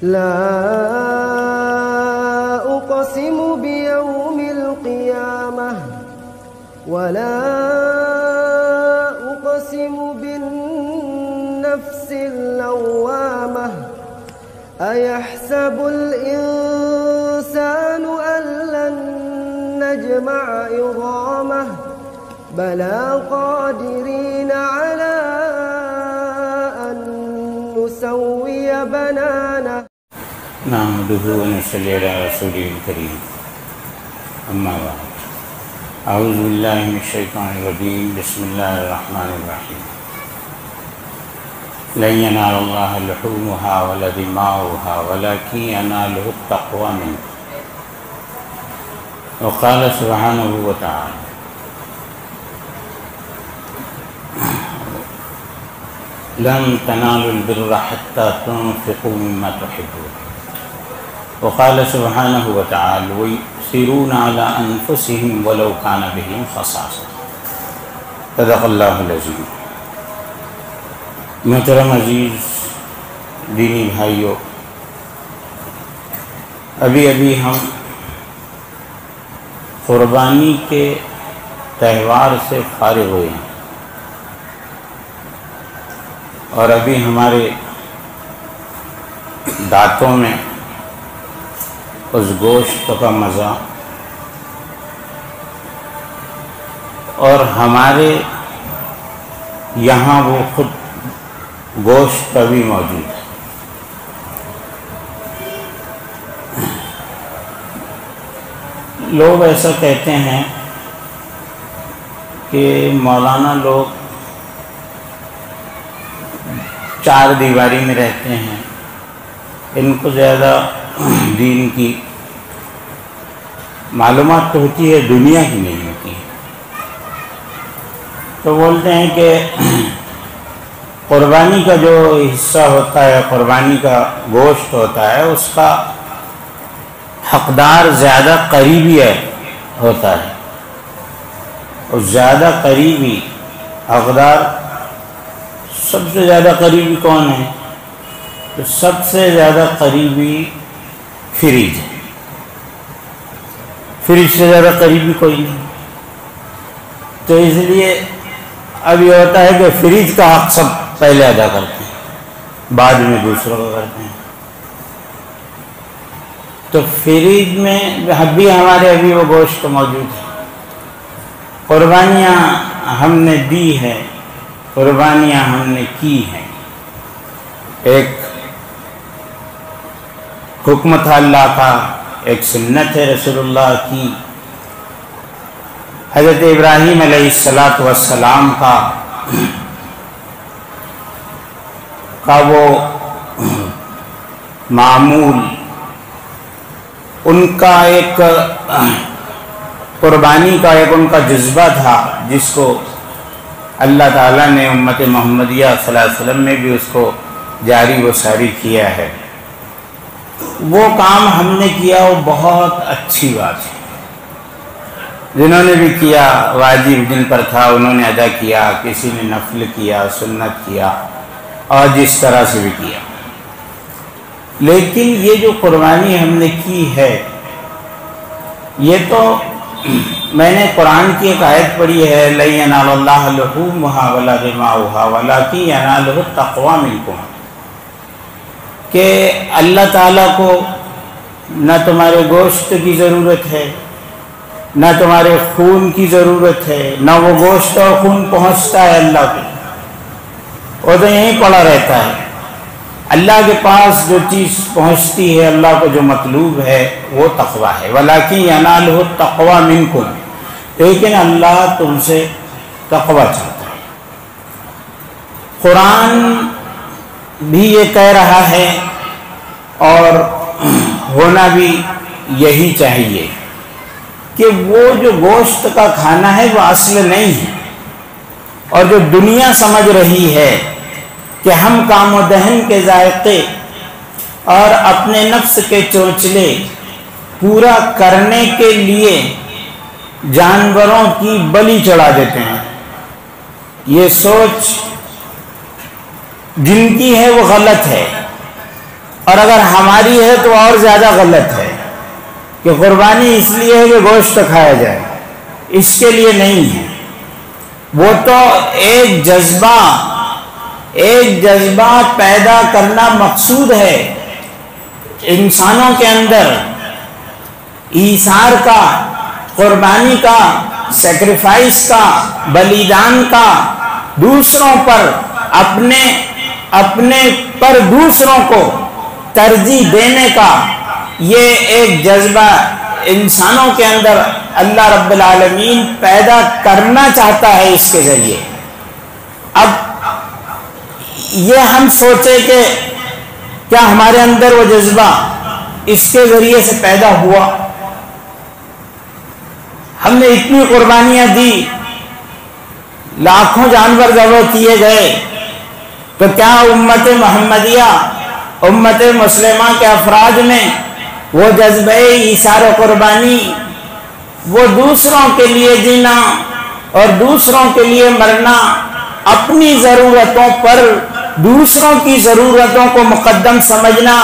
لا أقسم بيوم القيامة ولا أقسم بالنفس اللوامة أيحسب الإنسان أن لن نجمع عظامه بلى قادرين على أن نسوي بنانه نحمده ونصلي على رسوله الكريم أما بعد أعوذ بالله من الشيطان الرجيم بسم الله الرحمن الرحيم لن ينال الله لحومها ولا دماؤها ولكن يناله التقوى منكم وقال سبحانه وتعالى لن تنالوا البر حتى تنفقوا مما تحبون وقال سبحانه وتعالى ويؤثرون على أنفسهم ولو كان بهم خصاصة صدق اللہ العظیم۔ محترم عزیز دینی بھائیوں، ابھی ہم قربانی کے تہوار سے فارغ ہوئے ہیں اور ابھی ہمارے دانتوں میں اس گوشت کا مزہ اور ہمارے یہاں وہ خود گوشت بھی موجود ہے۔ لوگ ایسا کہتے ہیں کہ مولانا لوگ چار دیواری میں رہتے ہیں، ان کو زیادہ دین کی معلومات تو ہوتی ہے، دنیا کی نہیں ہوتی ہے۔ تو بولتے ہیں کہ قربانی کا جو حصہ ہوتا ہے، قربانی کا گوشت ہوتا ہے، اس کا حقدار زیادہ قریبی ہوتا ہے، اور زیادہ قریبی حقدار سب سے زیادہ قریبی کون ہے؟ تو سب سے زیادہ قریبی فریج ہے، فریج سے زیادہ قریبی کوئی نہیں۔ تو اس لیے اب یہ ہوتا ہے کہ فریج کا حق سب پہلے ادا کرتے ہیں، بعد میں دوسروں کا کرتے ہیں۔ تو فریج میں بھی ہمارے ابھی وہ گوشت موجود ہے۔ قربانیاں ہم نے دی ہے، قربانیاں ہم نے کی ہیں۔ ایک حکم تھا اللہ کا، ایک سنت ہے رسول اللہ کی، حضرت ابراہیم علیہ السلام کا وہ معمول، ان کا ایک قربانی کا ایک ان کا جذبہ تھا، جس کو اللہ تعالیٰ نے امت محمدیہ صلی اللہ علیہ وسلم میں بھی اس کو جاری و ساری کیا ہے۔ وہ کام ہم نے کیا، وہ بہت اچھی بات ہے۔ جنہوں نے بھی کیا، واجب جن پر تھا انہوں نے ادا کیا، کسی نے نفل کیا، سنت کیا، اور جس طرح سے بھی کیا۔ لیکن یہ جو قربانی ہم نے کی ہے، یہ تو میں نے قرآن کی ایک آیت پڑھی ہے، لَن يَنَالَ اللَّهَ لُحُومُهَا وَلَا دِمَاؤُهَا وَلَكِنْ يَنَالُهُ التَّقْوَى مِنكُمْ، کہ اللہ تعالیٰ کو نہ تمہارے گوشت کی ضرورت ہے، نہ تمہارے خون کی ضرورت ہے، نہ وہ گوشت اور خون پہنچتا ہے اللہ کو، وہ تو یہیں پڑا رہتا ہے۔ اللہ کے پاس جو چیز پہنچتی ہے، اللہ کو جو مطلوب ہے، وہ تقویٰ ہے۔ وَلَكِنْ يَنَالُهُ التَّقْوَى مِنكُمْ، لیکن اللہ تم سے تقویٰ چاہتا ہے۔ قرآن بھی یہ کہہ رہا ہے، اور ہونا بھی یہی چاہیے کہ وہ جو گوشت کا کھانا ہے وہ اصل نہیں ہے، اور جو دنیا سمجھ رہی ہے کہ ہم کام و دہن کے ذائقے اور اپنے نفس کے چونچلے پورا کرنے کے لیے جانوروں کی بلی چڑھا دیتے ہیں، یہ سوچ جن کی ہے وہ غلط ہے، اور اگر ہماری ہے تو اور زیادہ غلط ہے کہ قربانی اس لیے ہے کہ گوشت کھایا جائے، اس کے لیے نہیں ہے۔ وہ تو ایک جذبہ پیدا کرنا مقصود ہے انسانوں کے اندر، ایثار کا، قربانی کا، سیکریفائس کا، بلیدان کا، دوسروں پر اپنے پر دوسروں کو ترجیح دینے کا، یہ ایک جذبہ انسانوں کے اندر اللہ رب العالمین پیدا کرنا چاہتا ہے اس کے ذریعے۔ اب یہ ہم سوچے کہ کیا ہمارے اندر وہ جذبہ اس کے ذریعے سے پیدا ہوا؟ ہم نے اتنی قربانیاں دی، لاکھوں جانور ذبح کیے گئے، تو کیا امت محمدیہ، امت مسلمہ کے افراد میں وہ جذبہ ایثار و قربانی، وہ دوسروں کے لیے جینا اور دوسروں کے لیے مرنا، اپنی ضرورتوں پر دوسروں کی ضرورتوں کو مقدم سمجھنا،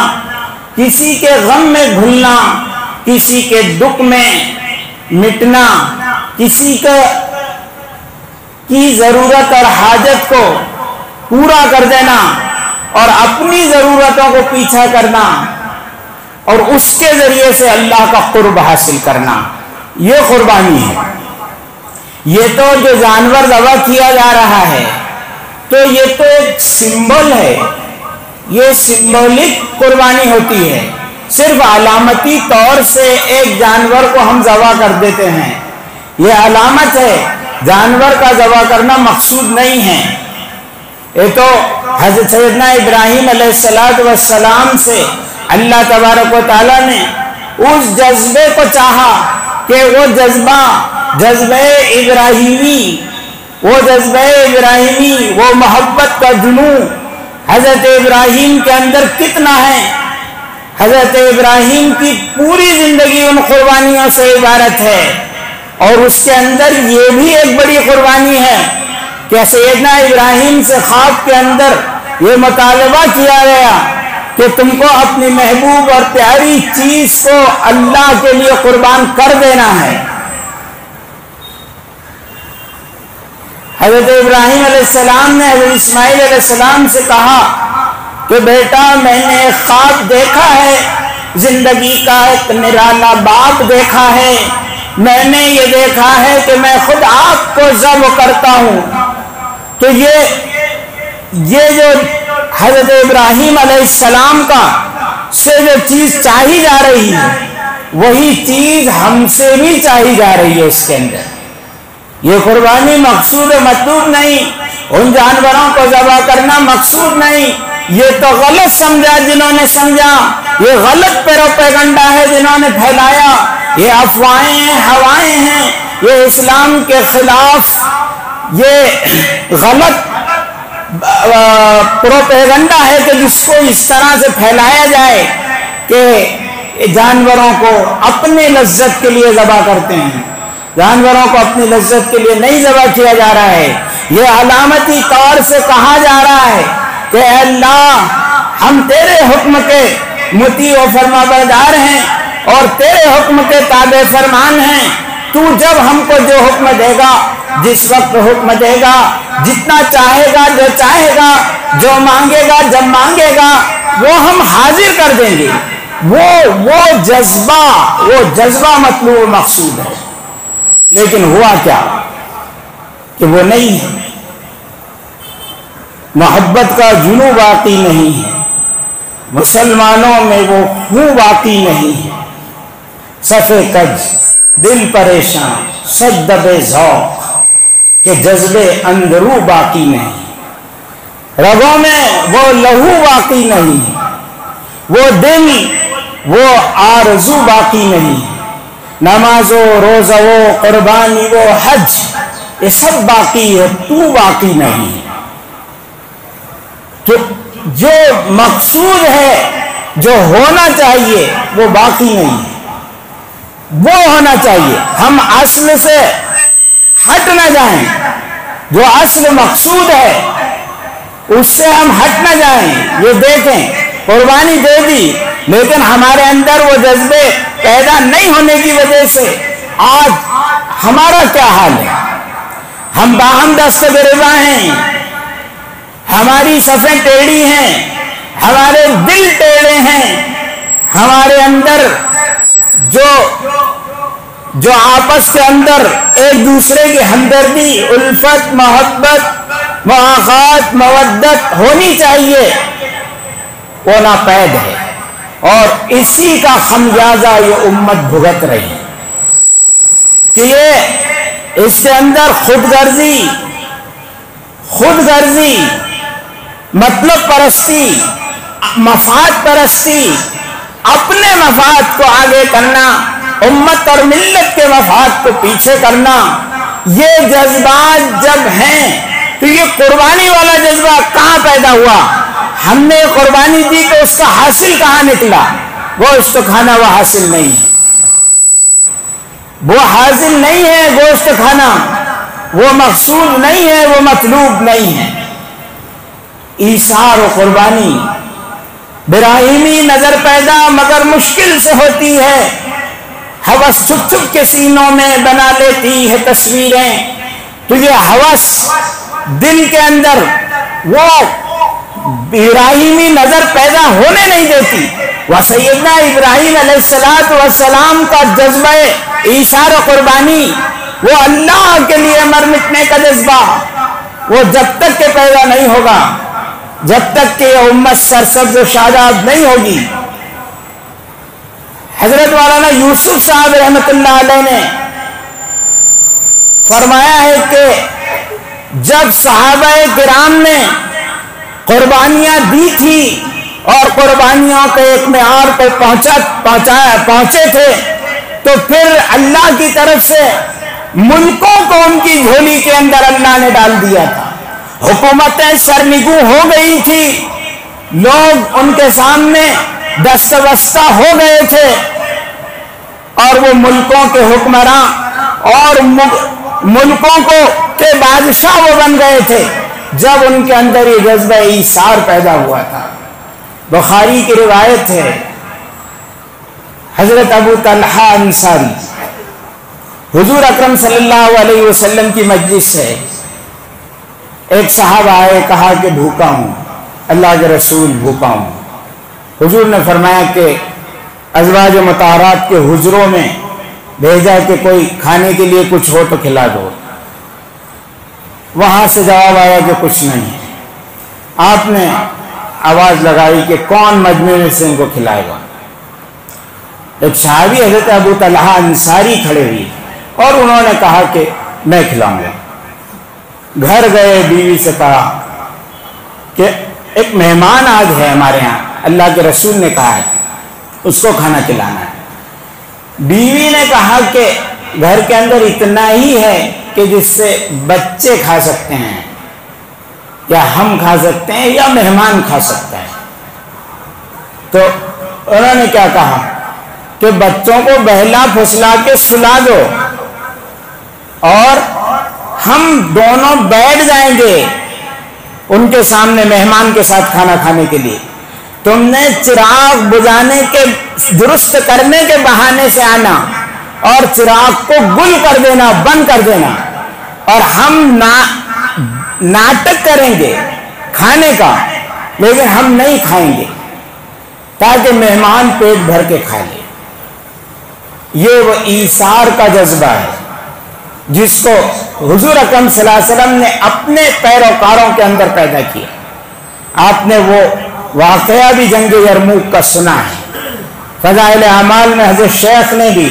کسی کے غم میں گھلنا، کسی کے دکھ میں مٹنا، کسی کی ضرورت اور حاجت کو پورا کر دینا اور اپنی ضرورتوں کو پیچھا کرنا اور اس کے ذریعے سے اللہ کا قرب حاصل کرنا، یہ قربانی ہے۔ یہ تو جو جانور ذبح کیا جا رہا ہے تو یہ تو ایک سمبل ہے، یہ سمبولک قربانی ہوتی ہے، صرف علامتی طور سے ایک جانور کو ہم ذبح کر دیتے ہیں، یہ علامت ہے، جانور کا ذبح کرنا مقصود نہیں ہے۔ یہ تو حضرت سیدنا ابراہیم علیہ السلام سے اللہ تبارک و تعالیٰ نے اس جذبے کو چاہا کہ وہ جذبہ ابراہیمی، وہ محبت کا جنون حضرت ابراہیم کے اندر کتنا ہے۔ حضرت ابراہیم کی پوری زندگی ان قربانیوں سے عبارت ہے، اور اس کے اندر یہ بھی ایک بڑی قربانی ہے کہ سیدنا ابراہیم سے خواب کے اندر یہ مطالبہ کیا گیا کہ تم کو اپنی محبوب اور پیاری چیز کو اللہ کے لیے قربان کر دینا ہے۔ حضرت ابراہیم علیہ السلام نے حضرت اسماعیل علیہ السلام سے کہا کہ بیٹا میں نے ایک خواب دیکھا ہے، زندگی کا ایک نرالا باغ دیکھا ہے، میں نے یہ دیکھا ہے کہ میں خود آپ کو ذبح کرتا ہوں۔ تو یہ جو حضرت ابراہیم علیہ السلام کا سے جو چیز چاہی جا رہی ہے وہی چیز ہم سے بھی چاہی جا رہی ہے اس کے اندر۔ یہ قربانی مقصود مطلوب نہیں، ان جانوروں کو ذبح کرنا مقصود نہیں، یہ تو غلط سمجھا جنہوں نے سمجھا، یہ غلط پیروپیگنڈا ہے جنہوں نے پھیلایا، یہ افواہیں ہیں، ہوائیں ہیں، یہ اسلام کے خلاف یہ غلط پروپیگنڈا ہے کہ جس کو اس طرح سے پھیلایا جائے کہ جانوروں کو اپنے لذت کے لیے ذبح کرتے ہیں۔ جانوروں کو اپنی لذت کے لیے نہیں ذبح کیا جا رہا ہے، یہ علامتی طور سے کہا جا رہا ہے کہ اے اللہ ہم تیرے حکم کے مطیع و فرما بردار ہیں اور تیرے حکم کے تابع فرمان ہیں، تو جب ہم کو جو حکم دے گا، جس وقت حکم دے گا، جتنا چاہے گا، جو چاہے گا، جو مانگے گا، جب مانگے گا، وہ ہم حاضر کر دیں گے۔ وہ جذبہ مطلوب مقصود ہے، لیکن ہوا کیا کہ وہ نہیں ہے، محبت کا جنون باقی نہیں ہے، مسلمانوں میں وہ خون باقی نہیں ہے، صفے کج، دل پریشان، صد بے ذوق کہ جذبے اندرو باقی نہیں، رگوں میں وہ لہو باقی نہیں، وہ دل، وہ آرزو باقی نہیں، نماز و روزہ و قربانی و حج یہ سب باقی ہے، تو باقی نہیں۔ تو جو مقصود ہے، جو ہونا چاہیے وہ باقی نہیں ہے، وہ ہونا چاہیے۔ ہم اصل سے ہٹ نہ جائیں، جو اصل مقصود ہے اس سے ہم ہٹ نہ جائیں۔ یہ دیکھیں قربانی دے دی، لیکن ہمارے اندر وہ جذبے پیدا نہیں ہونے کی وجہ سے آج ہمارا کیا حال ہے؟ ہم باہم دست گریباں ہیں، ہماری صفیں ٹیڑھی ہیں، ہمارے دل ٹیڑھے ہیں، ہمارے اندر جو آپس کے اندر ایک دوسرے کی ہمدردی، الفت، محبت، مواخات، مودت ہونی چاہیے، وہ ناپید ہے، اور اسی کا خمیازہ یہ امت بھگت رہی ہے کہ یہ اس کے اندر خود غرضی، مطلب پرستی، مفاد پرستی، اپنے مفاد کو آگے کرنا، امت اور ملت کے مفاد کو پیچھے کرنا، یہ جذبات جب ہیں تو یہ قربانی والا جذبہ کہاں پیدا ہوا؟ ہم نے قربانی دی تو اس کا حاصل کہاں نکلا؟ گوشت کھانا وہ حاصل نہیں ہے، وہ حاصل نہیں ہے گوشت کھانا، وہ مقصود نہیں ہے، وہ مطلوب نہیں ہے۔ ایثار و قربانی براہیمی نظر پیدا مگر مشکل سے ہوتی ہے، ہوس چھپ چھپ کے سینوں میں بنا لیتی ہے تصویریں، تو یہ ہوس دل کے اندر وہ ابراہیمی نظر پیدا ہونے نہیں دیتی۔ وہ سیدنا ابراہیم علیہ السلام کا جذبہ ایثار و قربانی، وہ اللہ کے لیے مر مٹنے کا جذبہ، وہ جب تک کہ پیدا نہیں ہوگا، جب تک کہ یہ امت سرسبز و شاداب نہیں ہوگی۔ حضرت مولانا یوسف صاحب رحمۃ اللہ علیہ نے فرمایا ہے کہ جب صحابہ کرام نے قربانیاں دی تھی اور قربانیوں کے ایک معیار پہ پہنچے تھے، تو پھر اللہ کی طرف سے ملکوں کو ان کی جھولی کے اندر اللہ نے ڈال دیا تھا، حکومتیں سرنگوں ہو گئی تھی، لوگ ان کے سامنے دستبستہ ہو گئے تھے، اور وہ ملکوں کے حکمراں اور ملکوں کے بادشاہ وہ بن گئے تھے جب ان کے اندر یہ جذبہ ایثار پیدا ہوا تھا۔ بخاری کی روایت ہے، حضرت ابو طلحہ انصاری حضور اکرم صلی اللہ علیہ وسلم کی مجلس ہے، ایک صاحب آئے، کہا کہ بھوکا ہوں، اللہ کے رسول بھوکا ہوں۔ حضور نے فرمایا کہ ازواج مطہرات کے حجروں میں بھیجا کہ کوئی کھانے کے لیے کچھ ہو تو کھلا دو۔ وہاں سے جواب آیا کہ کچھ نہیں ہے۔ آپ نے آواز لگائی کہ کون مجمع میں سے ان کو کھلائے گا؟ ایک صحابی حضرت ابو طلحہ انصاری کھڑے ہوئے اور انہوں نے کہا کہ میں کھلاؤں گا۔ گھر گئے، بیوی سے کہا کہ ایک مہمان آج ہے ہمارے ہاں، اللہ کے رسول نے کہا ہے اس کو کھانا کھلانا ہے۔ بیوی نے کہا کہ گھر کے اندر اتنا ہی ہے کہ جس سے بچے کھا سکتے ہیں، یا ہم کھا سکتے ہیں، یا مہمان کھا سکتا ہے۔ تو انہوں نے کیا کہا کہ بچوں کو بہلا پھسلا کے سلا دو اور ہم دونوں بیٹھ جائیں گے ان کے سامنے مہمان کے ساتھ کھانا کھانے کے لیے۔ تم نے چراغ بجھانے کے، درست کرنے کے بہانے سے آنا اور چراغ کو گل کر دینا، بند کر دینا، اور ہم ناٹک کریں گے کھانے کا، لیکن ہم نہیں کھائیں گے تاکہ مہمان پیٹ بھر کے کھا لے۔ یہ وہ ایثار کا جذبہ ہے جس کو حضور اکرم صلی اللہ علیہ وسلم نے اپنے پیروکاروں کے اندر پیدا کیا۔ آپ نے وہ واقعہ بھی جنگ یرموک کا سنا ہے۔ فضائل اعمال میں حضرت شیخ نے بھی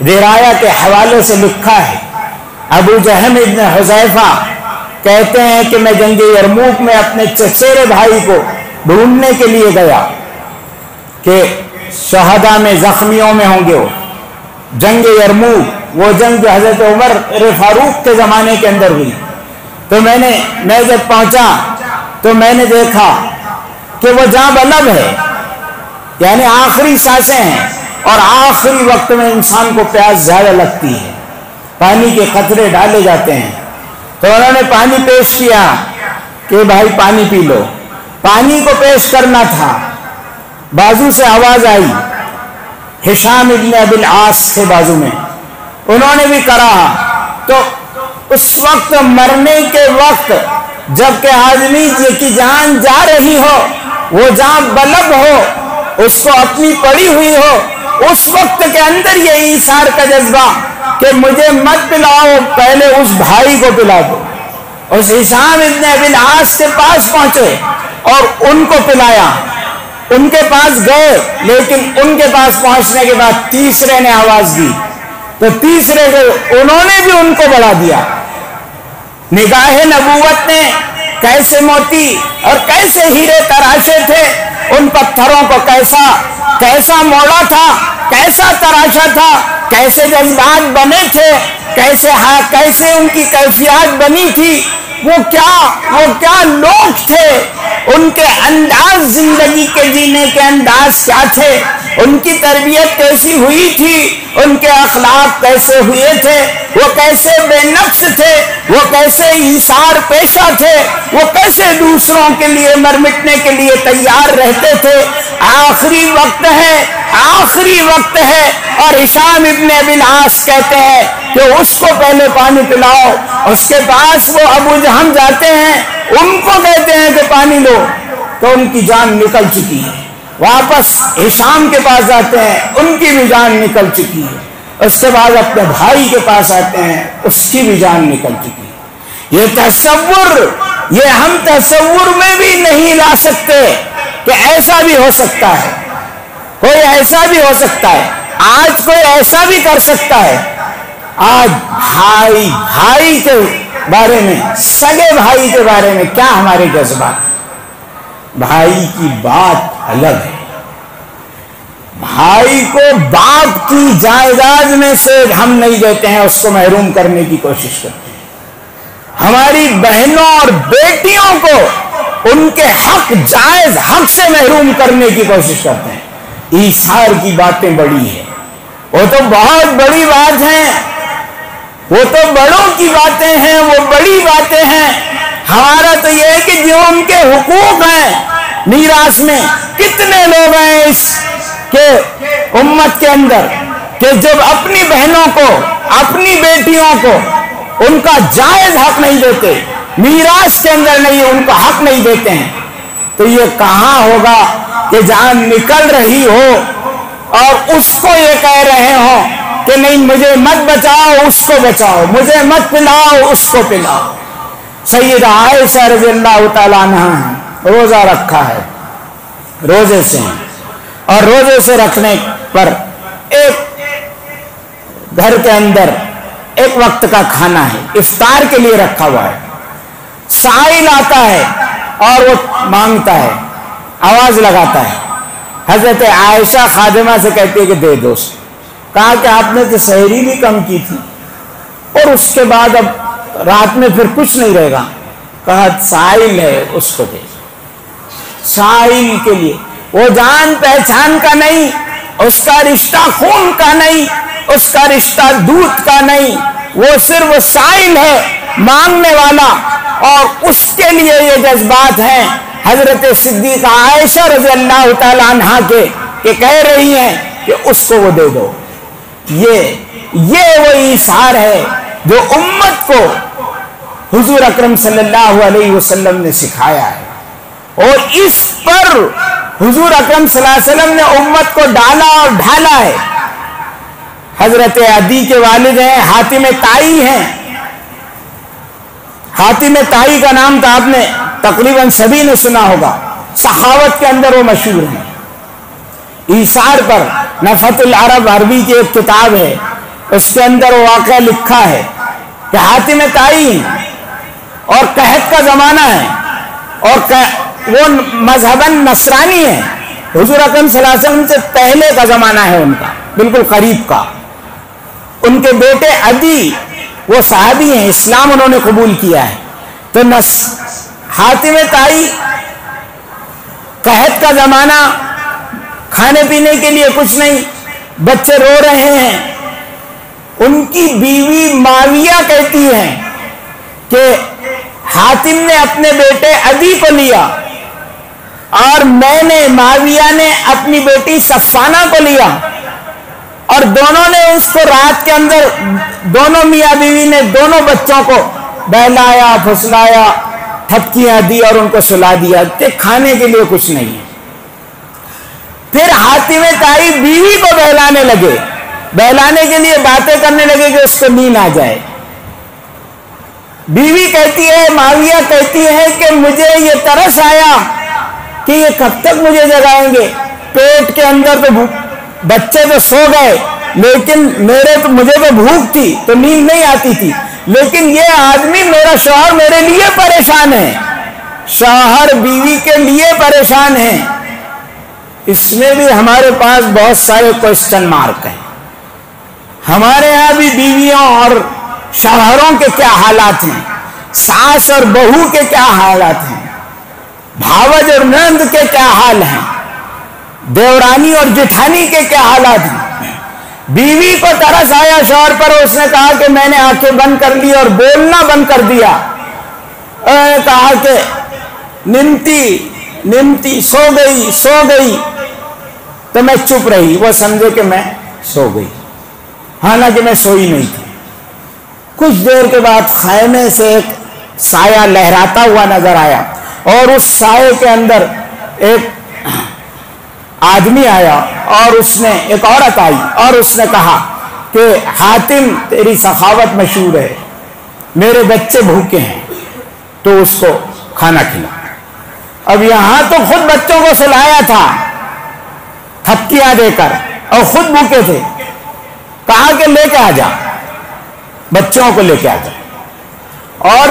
درایا کے حوالے سے لکھا ہے، ابو جہم ابن حذیفہ کہتے ہیں کہ میں جنگ یرموک میں اپنے چچیرے بھائی کو ڈھونڈنے کے لیے گیا کہ شہداء میں، زخمیوں میں ہوں گے وہ۔ جنگ یرموک وہ جنگ جو حضرت عمر فاروق کے زمانے کے اندر ہوئی، تو میں جب پہنچا تو میں نے دیکھا کہ وہ جاں بلب ہے، یعنی آخری سانسیں ہیں، اور آخری وقت میں انسان کو پیاس زیادہ لگتی ہے، پانی کے قطرے ڈالے جاتے ہیں۔ تو انہوں نے پانی پیش کیا کہ بھائی پانی پی لو۔ پانی کو پیش کرنا تھا بازو سے آواز آئی، ہشام ابن ابی العاص کے بازو میں، انہوں نے بھی کرا۔ تو اس وقت مرنے کے وقت جبکہ آدمی کی جان جا رہی ہو، وہ جان بلب ہو، اس کو اپنی پڑی ہوئی ہو، اس وقت کے اندر یہ ایثار کا جذبہ کہ مجھے مت پلاؤ، پہلے اس بھائی کو پلا دو۔ اس ہشام ابن ابی العاص کے پاس پہنچے اور ان کو پلایا، ان کے پاس گئے، لیکن ان کے پاس پہنچنے کے بعد تیسرے نے آواز دی تو تیسرے کو انہوں نے بھی ان کو بڑھا دیا۔ نگاہ نبوت نے کیسے موتی اور کیسے ہیرے تراشے تھے، ان پتھروں کو کیسا موڑا تھا، کیسا تراشا تھا، کیسے جذبات بنے تھے، کیسے ان کی کیفیات بنی تھی، وہ کیا لوگ تھے، ان کے انداز، زندگی کے جینے کے انداز کیا تھے، ان کی تربیت کیسی ہوئی تھی، ان کے اخلاق کیسے ہوئے تھے، وہ کیسے بے نقص تھے، وہ کیسے ایثار پیشہ تھے، وہ کیسے دوسروں کے لیے مر مٹنے کے لیے تیار رہتے تھے۔ آخری وقت ہے اور ہشام ابن ابی العاص کہتے ہیں کہ اس کو پہلے پانی پلاؤ۔ اس کے پاس وہ ابو جہم جاتے ہیں، ان کو کہتے ہیں کہ پانی لو، تو ان کی جان نکل چکی ہے۔ واپس ہشام کے پاس جاتے ہیں، ان کی بھی جان نکل چکی ہے۔ اس کے بعد اپنے بھائی کے پاس آتے ہیں، اس کی بھی جان نکل چکی ہے۔ یہ ہم تصور میں بھی نہیں لا سکتے کہ ایسا بھی ہو سکتا ہے، کوئی ایسا بھی ہو سکتا ہے، آج کوئی ایسا بھی کر سکتا ہے۔ آج بھائی کے بارے میں، سگے بھائی کے بارے میں کیا ہمارے جذبات ہیں؟ بھائی کی بات الگ ہے۔ بھائی کو باپ کی جائیداد میں سے ہم نہیں دیتے ہیں، اس کو محروم کرنے کی کوشش کرتے ہیں۔ ہماری بہنوں اور بیٹیوں کو ان کے حق، جائز حق سے محروم کرنے کی کوشش کرتے ہیں۔ ایثار کی باتیں بڑی ہیں، وہ تو بہت بڑی بات ہیں، وہ تو بڑوں کی باتیں ہیں، وہ بڑی باتیں ہیں۔ ہمارا تو یہ ہے کہ جو ان کے حقوق ہیں میراث میں، کتنے لوگ ہیں اس کے امت کے اندر کہ جب اپنی بہنوں کو، اپنی بیٹیوں کو ان کا جائز حق نہیں دیتے، میراث کے اندر نہیں، ان کا حق نہیں دیتے ہیں، تو یہ کہاں ہوگا کہ جان نکل رہی ہو اور اس کو یہ کہہ رہے ہوں کہ نہیں مجھے مت بچاؤ، اس کو بچاؤ، مجھے مت پلاؤ، اس کو پلاؤ۔ سیدہ عائشہ رضی اللہ تعالیٰ عنہا روزہ رکھا ہے، روزے سے، اور روزے سے رکھنے پر ایک گھر کے اندر ایک وقت کا کھانا ہے، افطار کے لیے رکھا ہوا ہے۔ سائل آتا ہے اور وہ مانگتا ہے، آواز لگاتا ہے۔ حضرت عائشہ خادمہ سے کہتی ہے کہ دے دو۔ کہا کہ آپ نے تو سحری بھی کم کی تھی اور اس کے بعد اب رات میں پھر کچھ نہیں رہے گا۔ کہا سائل ہے، اس کو دے۔ سائل کے لیے وہ جان پہچان کا نہیں، اس کا رشتہ خون کا نہیں، اس کا رشتہ دودھ کا نہیں، وہ صرف سائل ہے، مانگنے والا، اور اس کے لیے یہ جذبات ہیں حضرت صدیقہ عائشہ رضی اللہ تعالیٰ عنہا کے کہ کہہ رہی ہیں کہ اس کو وہ دے دو۔ یہ وہ ایثار ہے جو امت کو حضور اکرم صلی اللہ علیہ وسلم نے سکھایا ہے، اور اس پر حضور اکرم صلی اللہ علیہ وسلم نے امت کو ڈالا اور ڈھالا ہے۔ حضرت عدی کے والد ہیں، حاتم طائی ہیں۔ حاتم طائی کا نام تو آپ نے تقریباً سبھی نے سنا ہوگا، سخاوت کے اندر وہ مشہور ہیں۔ ایثار پر نفحۃ العرب عربی کی ایک کتاب ہے، اس کے اندر وہ واقعہ لکھا ہے کہ حاتم طائی ہیں اور قحط کا زمانہ ہے، اور وہ مذہباً نصرانی ہیں۔ حضور اکرم صلی اللہ علیہ وسلم سے پہلے کا زمانہ ہے ان کا، بالکل قریب کا۔ ان کے بیٹے عدی وہ صحابی ہیں، اسلام انہوں نے قبول کیا ہے۔ تو حاتم طائی، قحط کا زمانہ، کھانے پینے کے لیے کچھ نہیں، بچے رو رہے ہیں۔ ان کی بیوی معاویہ کہتی ہے کہ حاتم نے اپنے بیٹے عدی کو لیا اور میں نے معاویہ نے اپنی بیٹی صفانہ کو لیا اور دونوں نے اس کو رات کے اندر دونوں میاں بیوی نے دونوں بچوں کو بہلایا پھسلایا تھپکیاں دی اور ان کو سلا دیا کہ کھانے کے لیے کچھ نہیں ہے. پھر حاتم طائی بیوی کو بہلانے لگے, بہلانے کے لیے باتیں کرنے لگے کہ اس کو نیند آ جائے. بیوی کہتی ہے, معاویہ کہتی ہے کہ مجھے یہ ترس آیا کہ یہ کب تک مجھے جگائیں گے, پیٹ کے اندر تو بچے تو سو گئے لیکن مجھے تو بھوک تھی تو نیند نہیں آتی تھی, لیکن یہ آدمی میرا شوہر میرے لیے پریشان ہے, شوہر بیوی کے لیے پریشان ہے. اس میں بھی ہمارے پاس بہت سارے کوسچن مارک ہیں. ہمارے ہاں بھی بیویوں اور شوہروں کے کیا حالات ہیں, ساس اور بہو کے کیا حالات ہیں, بھاوج اور نند کے کیا حال ہیں, دیورانی اور جٹھانی کے کیا حالات ہیں. بیوی کو ترس آیا شوہر پر, اس نے کہا کہ میں نے آنکھیں بند کر لی اور بولنا بند کر دیا. کہا کہ نمتی سو گئی تو میں چپ رہی, وہ سمجھے کہ میں سو گئی, حالانکہ میں سوئی نہیں تھی. کچھ دیر کے بعد خیمے سے ایک سایہ لہراتا ہوا نظر آیا اور اس سائے کے اندر ایک آدمی آیا اور اس نے ایک عورت آئی اور اس نے کہا کہ حاتم تیری سخاوت مشہور ہے, میرے بچے بھوکے ہیں تو اس کو کھانا کھلا. اب یہاں تو خود بچوں کو سلایا تھا تھپکیاں دے کر اور خود بھوکے تھے, کہا کہ لے کے آ جا, بچوں کو لے کے آ جا, اور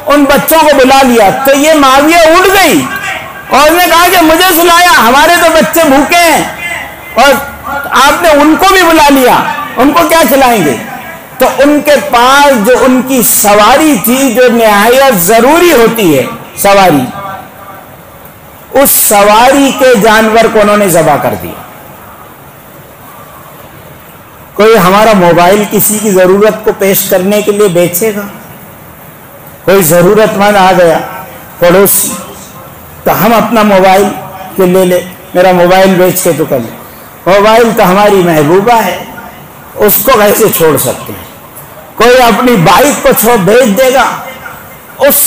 ان بچوں کو بلا لیا. تو یہ معاویہ اٹھ گئی اور اس نے کہا کہ مجھے سلایا, ہمارے تو بچے بھوکے ہیں اور آپ نے ان کو بھی بلا لیا, ان کو کیا کھلائیں گے. تو ان کے پاس جو ان کی سواری تھی جو نہایت ضروری ہوتی ہے سواری, اس سواری کے جانور کو انہوں نے ذبح کر دیا. کوئی ہمارا موبائل کسی کی ضرورت کو پیش کرنے کے لیے بیچے گا؟ کوئی ضرورت مند آ گیا پڑوسی, تو ہم اپنا موبائل کہ لے لے, میرا موبائل بیچ کے تو کر لے. موبائل تو ہماری محبوبہ ہے, اس کو کیسے چھوڑ سکتے ہیں. کوئی اپنی بائک کو بیچ دے گا. اس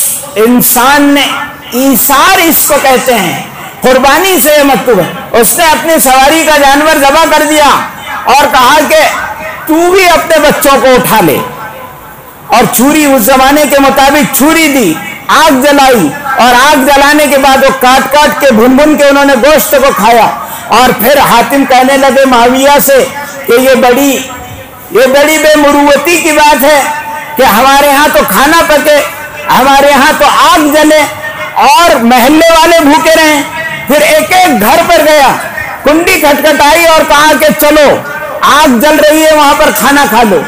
انسان نے ایثار اس کو کہتے ہیں, قربانی سے یہ مطلوب ہے. اس نے اپنی سواری کا جانور ذبح کر دیا اور کہا کہ تو بھی اپنے بچوں کو اٹھا لے, اور چھری اس زمانے کے مطابق چھری دی, آگ جلائی اور آگ جلانے کے بعد وہ کاٹ کے بھن کے انہوں نے گوشت کو کھایا. اور پھر حاتم کہنے لگے معاویہ سے کہ یہ بڑی بے مروتی کی بات ہے کہ ہمارے ہاں تو کھانا پکے, ہمارے ہاں تو آگ جلے اور محلے والے بھوکے رہیں. پھر ایک گھر پر گیا, کنڈی کھٹکھٹائی اور کہا کہ چلو آگ جل رہی ہے وہاں پر کھانا کھا لو.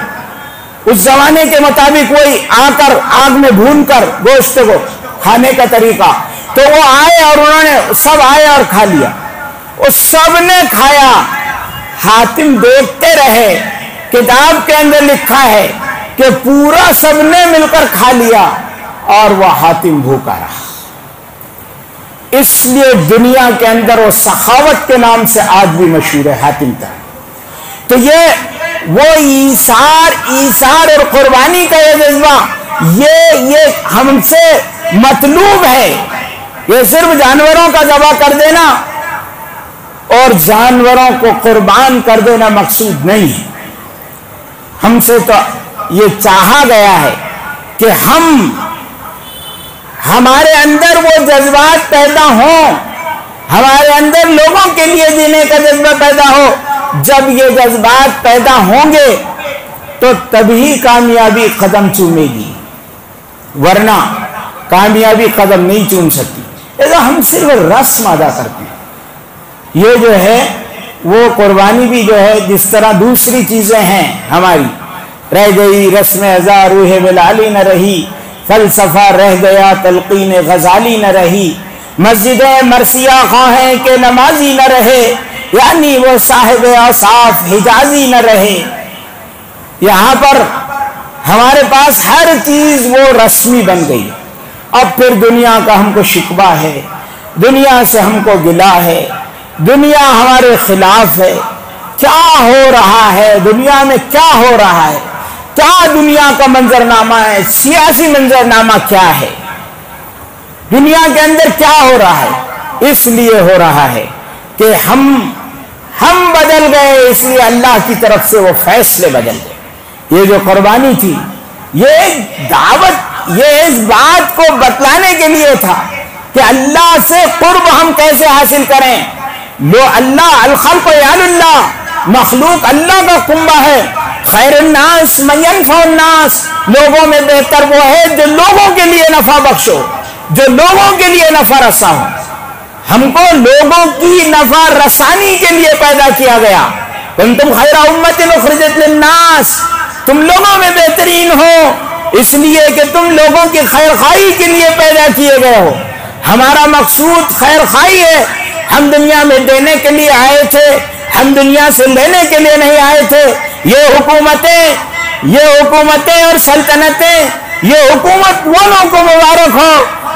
اس زمانے کے مطابق وہی آ کر آگ میں بھون کر گوشت کو کھانے کا طریقہ. تو وہ آئے اور انہوں نے سب آئے اور کھا لیا, وہ سب نے کھایا. حاتم دیکھتے رہے, کتاب کے اندر لکھا ہے کہ پورا سب نے مل کر کھا لیا اور وہ حاتم بھوکا رہا. اس لیے دنیا کے اندر وہ سخاوت کے نام سے آج بھی مشہور ہے حاتم طائی. تو یہ وہ ایثار اور قربانی کا یہ جذبہ یہ ہم سے مطلوب ہے. یہ صرف جانوروں کا ذبح کر دینا اور جانوروں کو قربان کر دینا مقصود نہیں ہے. ہم سے تو یہ چاہا گیا ہے کہ ہمارے اندر وہ جذبات پیدا ہوں, ہمارے اندر لوگوں کے لیے جینے کا جذبہ پیدا ہو. جب یہ جذبات پیدا ہوں گے تو تبھی کامیابی قدم چومے گی, ورنہ کامیابی قدم نہیں چوم سکتی. ہم صرف رسم ادا کرتے ہیں. یہ جو ہے وہ قربانی بھی جو ہے جس طرح دوسری چیزیں ہیں ہماری, رہ گئی رسم ازا روح بلالی نہ رہی, فلسفہ رہ گیا تلقین غزالی نہ رہی, مسجدیں مرثیہ خواہیں کہ نمازی نہ رہے, یعنی وہ صاحب اوصاف حجازی نہ رہے. یہاں پر ہمارے پاس ہر چیز وہ رسمی بن گئی. اب پھر دنیا کا ہم کو شکوہ ہے, دنیا سے ہم کو گلا ہے، دنیا ہمارے خلاف ہے، کیا ہو رہا ہے دنیا میں، کیا ہو رہا ہے، کیا دنیا کا منظرنامہ ہے، سیاسی منظرنامہ کیا ہے، دنیا کے اندر کیا ہو رہا ہے؟ اس لیے ہو رہا ہے کہ ہم بدل گئے، اس لیے اللہ کی طرف سے وہ فیصلے بدل گئے۔ یہ جو قربانی تھی، یہ دعوت، یہ اس بات کو بتلانے کے لیے تھا کہ اللہ سے قرب ہم کیسے حاصل کریں۔ اللہ الخلق یعل اللہ، مخلوق اللہ کا کنبہ ہے۔ خیر الناس من ینفع الناس، لوگوں میں بہتر وہ ہے جو لوگوں کے لیے نفع بخشو، جو لوگوں کے لیے نفع رساں ہو۔ ہم کو لوگوں کی نفع رسانی کے لیے پیدا کیا گیا۔ کنتم خیر امۃ اخرجت للناس، تم لوگوں میں بہترین ہو اس لیے کہ تم لوگوں کی خیر خواہی کے لیے پیدا کیے گئے ہو۔ ہمارا مقصود خیر خواہی ہے۔ ہم دنیا میں دینے کے لیے آئے تھے، ہم دنیا سے لینے کے لیے نہیں آئے تھے۔ یہ حکومتیں اور سلطنتیں، یہ حکومت والوں کو مبارک ہو۔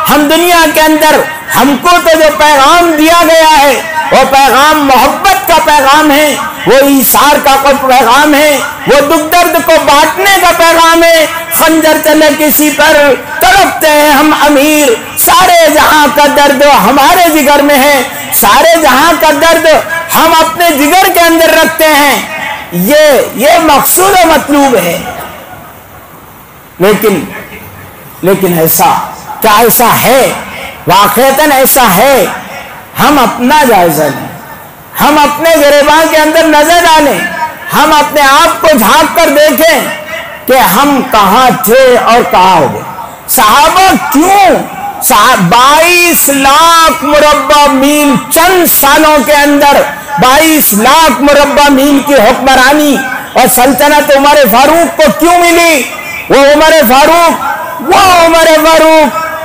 ہم دنیا کے اندر، ہم کو تو جو پیغام دیا گیا ہے وہ پیغام محبت کا پیغام ہے، وہ ایثار کا پیغام ہے، وہ دکھ درد کو بانٹنے کا پیغام ہے۔ خنجر چلے کسی پر تڑپتے ہیں ہم امیر، سارے جہاں کا درد ہمارے جگر میں ہے، سارے جہاں کا درد ہم اپنے جگر کے اندر رکھتے ہیں۔ یہ مقصود و مطلوب ہے۔ لیکن ایسا ہے، واقعتاً ایسا ہے؟ ہم اپنا جائزہ لیں، ہم اپنے گریباں کے اندر نظر ڈالیں، ہم اپنے آپ کو جھانک کر دیکھیں کہ ہم کہاں تھے اور کہاں ہو گئے۔ صحابہ کیوں 22 لاکھ مربع میل چند سالوں کے اندر 22 لاکھ مربع میل کی حکمرانی اور سلطنت عمر فاروق کو کیوں ملی؟ وہ عمر فاروق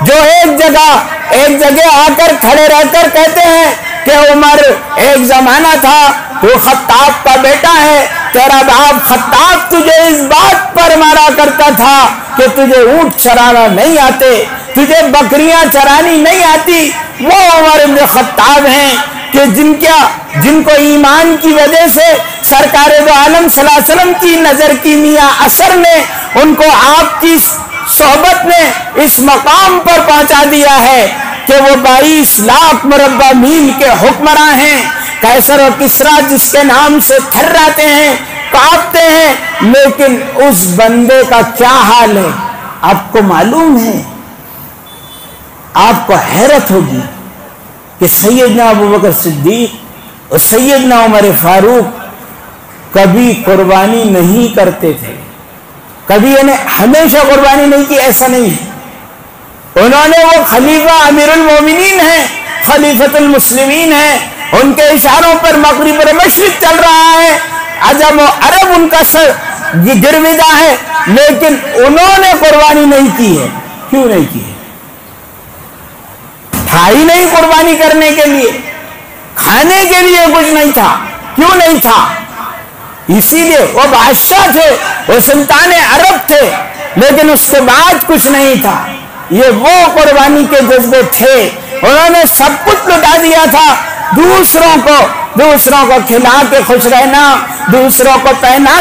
جو ایک جگہ آ کر کھڑے رہ کر کہتے ہیں کہ عمر، ایک زمانہ تھا تو خطاب کا بیٹا ہے، تیرا باپ خطاب تجھے اس بات پر مارا کرتا تھا کہ تجھے اونٹ چرانا نہیں آتے، تجھے بکریاں چرانی نہیں آتی۔ وہ عمر ابن خطاب ہیں کہ جن کو ایمان کی وجہ سے سرکار دو عالم صلی اللہ علیہ وسلم کی نظر کی میاں اثر نے ان کو آپ کی صحبت نے اس مقام پر پہنچا دیا ہے کہ وہ 22 لاکھ مربع میل کے حکمراں ہیں۔ قیصر و کسریٰ جس کے نام سے تھراتے ہیں، کانپتے ہیں، لیکن اس بندے کا کیا حال ہے آپ کو معلوم ہے؟ آپ کو حیرت ہوگی کہ سیدنا ابوبکر صدیق اور سیدنا عمر فاروق کبھی قربانی نہیں کرتے تھے، کبھی ہمیشہ قربانی نہیں کی، ایسا نہیں ہے۔ انہوں نے، وہ خلیفہ امیر المومنین ہیں، خلیفۃ المسلمین ہیں، ان کے اشاروں پر مغرب اور مشرق چل رہا ہے، عجم و عرب ان کا سر گرویدہ ہے، لیکن انہوں نے قربانی نہیں کی ہے۔ کیوں نہیں کی ہے؟ تھا ہی نہیں قربانی کرنے کے لیے، کھانے کے لیے کچھ نہیں تھا۔ کیوں نہیں تھا؟ اسی لیے وہ بادشاہ تھے، وہ سلطان عرب تھے، لیکن اس کے بعد کچھ نہیں تھا۔ یہ وہ قربانی کے جذبے تھے، انہوں نے سب کچھ لٹا دیا تھا۔ دوسروں کو کھلا کے خوش رہنا، دوسروں کو پہنا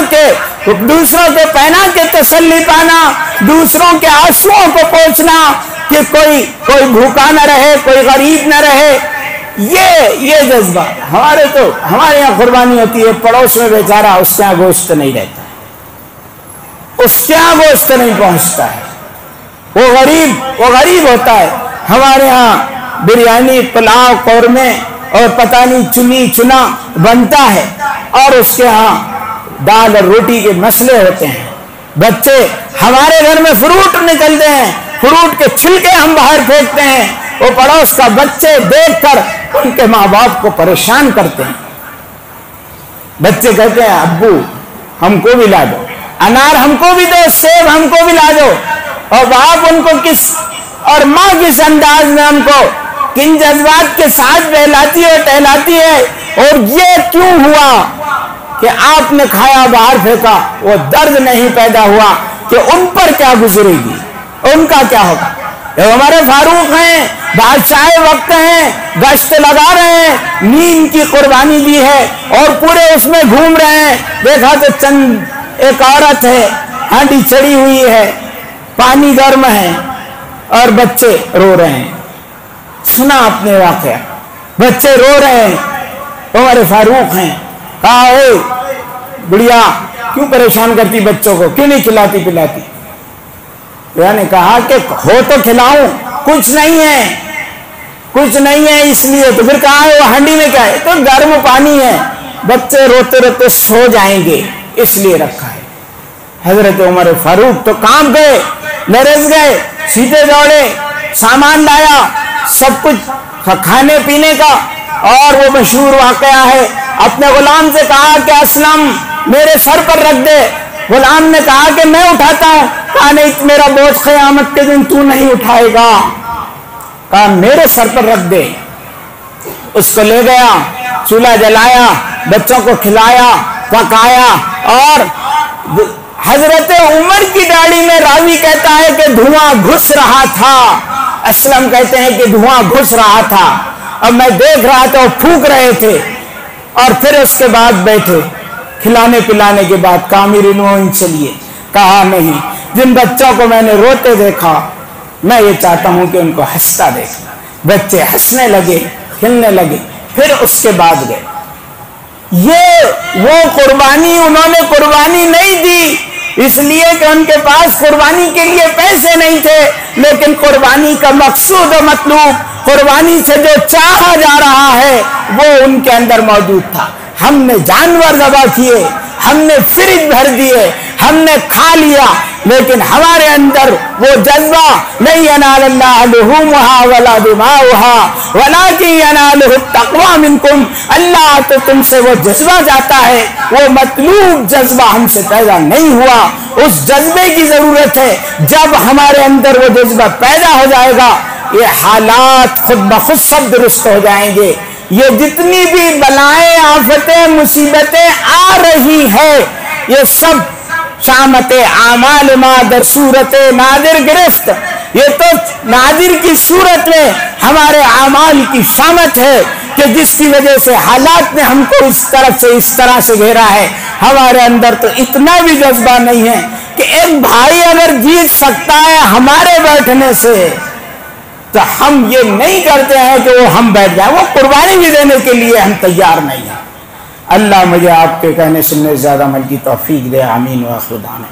کے تسلی پانا، دوسروں کے آنسوؤں کو پوچھنا کہ کوئی بھوکا نہ رہے، کوئی غریب نہ رہے، یہ جذبہ ہمارے یہاں قربانی ہوتی ہے، پڑوس میں بیچارہ اس کے یہاں گوشت نہیں رہتا، اس کے یہاں گوشت نہیں پہنچتا ہے، وہ غریب ہوتا ہے۔ ہمارے ہاں بریانی، پلاؤ، قورمے اور پتہ نہیں چنی چنا بنتا ہے، اور اس کے ہاں دال اور روٹی کے مسئلے ہوتے ہیں۔ بچے، ہمارے گھر میں فروٹ نکلتے ہیں، فروٹ کے چھلکے ہم باہر پھینکتے ہیں، وہ پڑوس کا بچے دیکھ کر ان کے ماں باپ کو پریشان کرتے ہیں۔ بچے کہتے ہیں ابو ہم کو بھی لا دو، انار ہم کو بھی دو، سیب ہم کو بھی لا دو، اور باپ ان کو اور ماں کس انداز میں ہم کو کن جذبات کے ساتھ بہلاتی ہے، ٹہلاتی ہے۔ اور یہ کیوں ہوا کہ آپ نے کھایا باہر پھینکا؟ وہ درد نہیں پیدا ہوا کہ ان پر کیا گزرے گی، ان کا کیا ہوگا۔ ہمارے فاروق ہیں، بادشاہ وقت ہیں، گشت لگا رہے ہیں، نیند کی قربانی دی ہے اور پورے اس میں گھوم رہے ہیں. دیکھا تو چند ایک عورت ہے، ہانڈی چڑھی ہوئی ہے، پانی گرم ہے اور بچے رو رہے ہیں. سنا آپ نے واقعہ، بچے رو رہے ہیں. عمر فاروق ہیں، کہا اے بڑھیا کیوں پریشان کرتی بچوں کو، کیوں نہیں کھلاتی پلاتی؟ نے کہا کہ ہو تو کھلاؤں، کچھ نہیں ہے، کچھ نہیں ہے اس لیے. تو پھر کہا ہے وہ ہانڈی میں کیا ہے؟ تو گرم پانی ہے، بچے روتے روتے سو جائیں گے اس لیے رکھا ہے. حضرت عمر فاروق تو کام گئے، لرز گئے، سیدھے دوڑے، سامان لایا، سب کچھ کھانے پینے کا. اور وہ مشہور واقعہ ہے، اپنے غلام سے کہا کہ اسلم میرے سر پر رکھ دے. غلام نے کہا کہ میں اٹھاتا ہوں. کہا نہیں، میرا بوجھ قیامت کے دن تو نہیں اٹھائے گا. کہا میرے سر پر رکھ دے. اس کو لے گیا، چولہا جلایا، بچوں کو کھلایا پکایا. اور حضرت عمر کی داڑھی میں راوی کہتا ہے کہ دھواں گھس رہا تھا. اسلم کہتے ہیں کہ دھواں گھس رہا تھا اور میں دیکھ رہا تھا، وہ پھونک رہے تھے. اور پھر اس کے بعد بیٹھے، کھلانے پلانے کے بعد کامرین چلیے. کہا نہیں، جن بچوں کو میں نے روتے دیکھا میں یہ چاہتا ہوں کہ ان کو ہنستا دیکھنا. بچے ہنسنے لگے، کھلنے لگے. پھر اس کے بعد گئے. یہ وہ قربانی انہوں نے قربانی نہیں دی اس لیے کہ ان کے پاس قربانی کے لیے پیسے نہیں تھے، لیکن قربانی کا مقصود و مطلوب، قربانی سے جو چاہا جا رہا ہے وہ ان کے اندر موجود تھا. ہم نے جانور ذبح کیے، ہم نے فریج بھر دیے، ہم نے کھا لیا، لیکن ہمارے اندر وہ جذبہ نہیں ینال اللہ لحومها ولا دماؤها ولکن ینالہ التقوی منکم. اللہ تو تم سے وہ جذبہ جاتا ہے، وہ مطلوب جذبہ ہم سے پیدا نہیں ہوا. اس جذبے کی ضرورت ہے. جب ہمارے اندر وہ جذبہ پیدا ہو جائے گا یہ حالات خود بخود سب درست ہو جائیں گے. یہ جتنی بھی بلائیں، آفتیں، مصیبتیں آ رہی ہے یہ سب شامت اعمال ما در صورت نادر گرفت. یہ تو نادر کی صورت میں ہمارے اعمال کی شامت ہے کہ جس کی وجہ سے حالات نے ہم کو اس طرف سے اس طرح سے گھیرا ہے. ہمارے اندر تو اتنا بھی جذبہ نہیں ہے کہ ایک بھائی اگر جیت سکتا ہے ہمارے بیٹھنے سے تو ہم یہ نہیں کرتے ہیں کہ وہ ہم بیٹھ جائیں. وہ قربانی بھی دینے کے لیے ہم تیار نہیں ہیں. اللہ مجھے آپ کے کہنے سننے زیادہ عمل کی توفیق دے. آمین و آخر دعوانا.